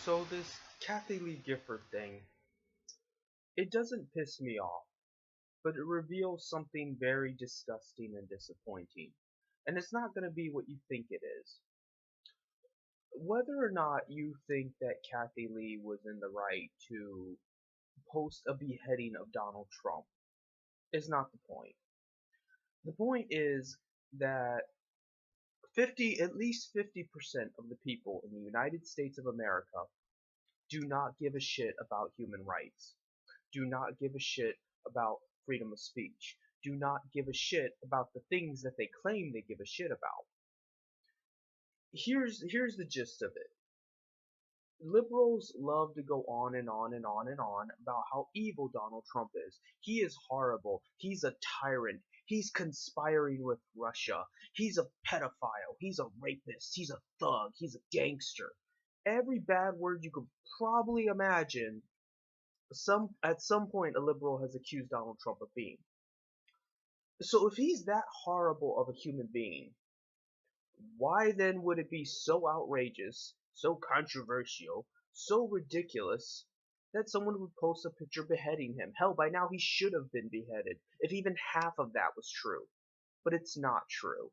So this Kathy Lee Gifford thing, it doesn't piss me off, but it reveals something very disgusting and disappointing. And it's not going to be what you think it is. Whether or not you think that Kathy Lee was in the right to post a beheading of Donald Trump is not the point. The point is that at least 50% of the people in the United States of America do not give a shit about human rights, do not give a shit about freedom of speech, do not give a shit about the things that they claim they give a shit about. Here's the gist of it. Liberals love to go on and on and on and on about how evil Donald Trump is. He is horrible. He's a tyrant. He's conspiring with Russia. He's a pedophile. He's a rapist. He's a thug. He's a gangster. Every bad word you could probably imagine, at some point a liberal has accused Donald Trump of being. So if he's that horrible of a human being, why then would it be so outrageous, so controversial, so ridiculous that someone would post a picture beheading him? Hell, by now he should have been beheaded, if even half of that was true. But it's not true.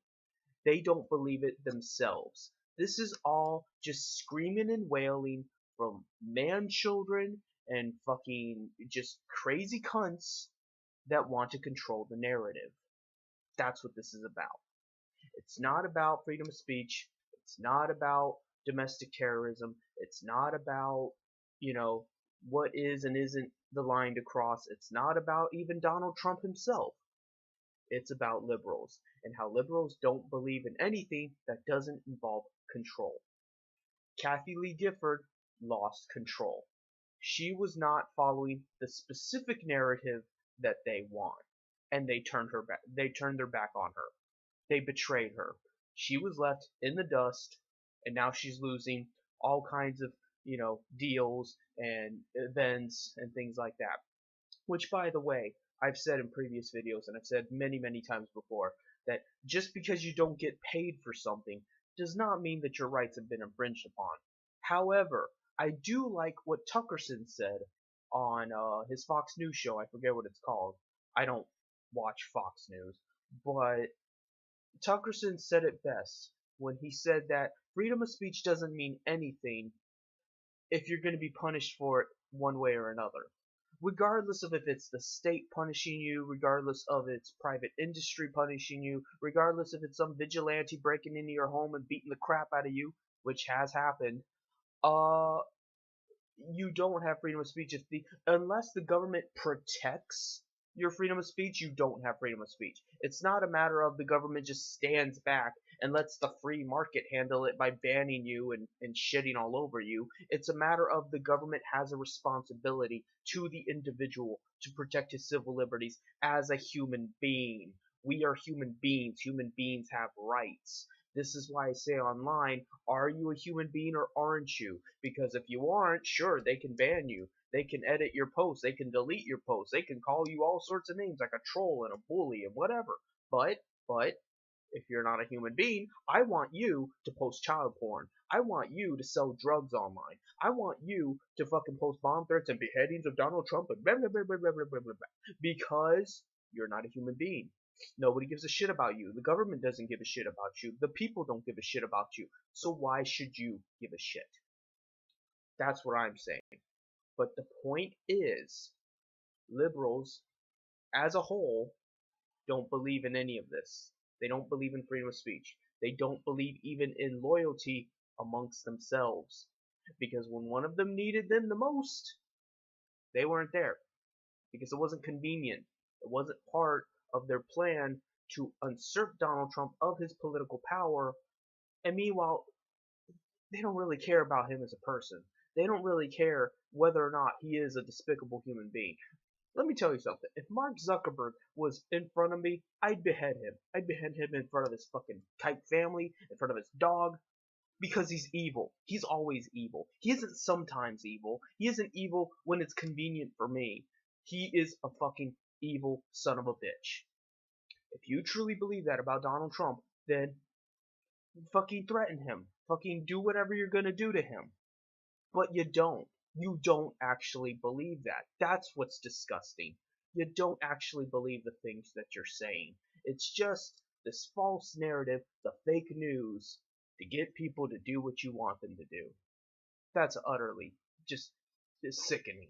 They don't believe it themselves. This is all just screaming and wailing from man-children and fucking just crazy cunts that want to control the narrative. That's what this is about. It's not about freedom of speech. It's not about domestic terrorism. It's not about, what is and isn't the line to cross. It's not about even Donald Trump himself. It's about liberals and how liberals don't believe in anything that doesn't involve control. Kathy Lee Gifford lost control. She was not following the specific narrative that they want, and they turned their back on her. They betrayed her. She was left in the dust, and now she's losing all kinds of, deals and events and things like that. Which, by the way, I've said in previous videos, and I've said many, many times before, that just because you don't get paid for something does not mean that your rights have been infringed upon. However, I do like what Tuckerson said on his Fox News show. I forget what it's called. I don't watch Fox News, but Tuckerson said it best when he said that freedom of speech doesn't mean anything if you're going to be punished for it one way or another. Regardless of if it's the state punishing you, regardless of it's private industry punishing you, regardless if it's some vigilante breaking into your home and beating the crap out of you, which has happened, you don't have freedom of speech unless the government protects your freedom of speech. You don't have freedom of speech. It's not a matter of the government just stands back and lets the free market handle it by banning you and shitting all over you. It's a matter of the government has a responsibility to the individual to protect his civil liberties as a human being. We are human beings. Human beings have rights. This is why I say online, are you a human being or aren't you? Because if you aren't, sure, they can ban you. They can edit your posts. They can delete your posts. They can call you all sorts of names like a troll and a bully and whatever. But, if you're not a human being, I want you to post child porn. I want you to sell drugs online. I want you to fucking post bomb threats and beheadings of Donald Trump and blah, blah, blah, blah, blah, blah, blah, blah, because you're not a human being. Nobody gives a shit about you. The government doesn't give a shit about you. The people don't give a shit about you. So why should you give a shit? That's what I'm saying. But the point is, liberals, as a whole, don't believe in any of this. They don't believe in freedom of speech. They don't believe even in loyalty amongst themselves. Because when one of them needed them the most, they weren't there. Because it wasn't convenient. It wasn't part of their plan to usurp Donald Trump of his political power. And meanwhile, they don't really care about him as a person. They don't really care whether or not he is a despicable human being. Let me tell you something. If Mark Zuckerberg was in front of me, I'd behead him. I'd behead him in front of his fucking kite family, in front of his dog, because he's evil. He's always evil. He isn't sometimes evil. He isn't evil when it's convenient for me. He is a fucking evil son of a bitch. If you truly believe that about Donald Trump, then fucking threaten him. Fucking do whatever you're gonna do to him. But you don't. You don't actually believe that. That's what's disgusting. You don't actually believe the things that you're saying. It's just this false narrative, the fake news, to get people to do what you want them to do. That's utterly just sickening.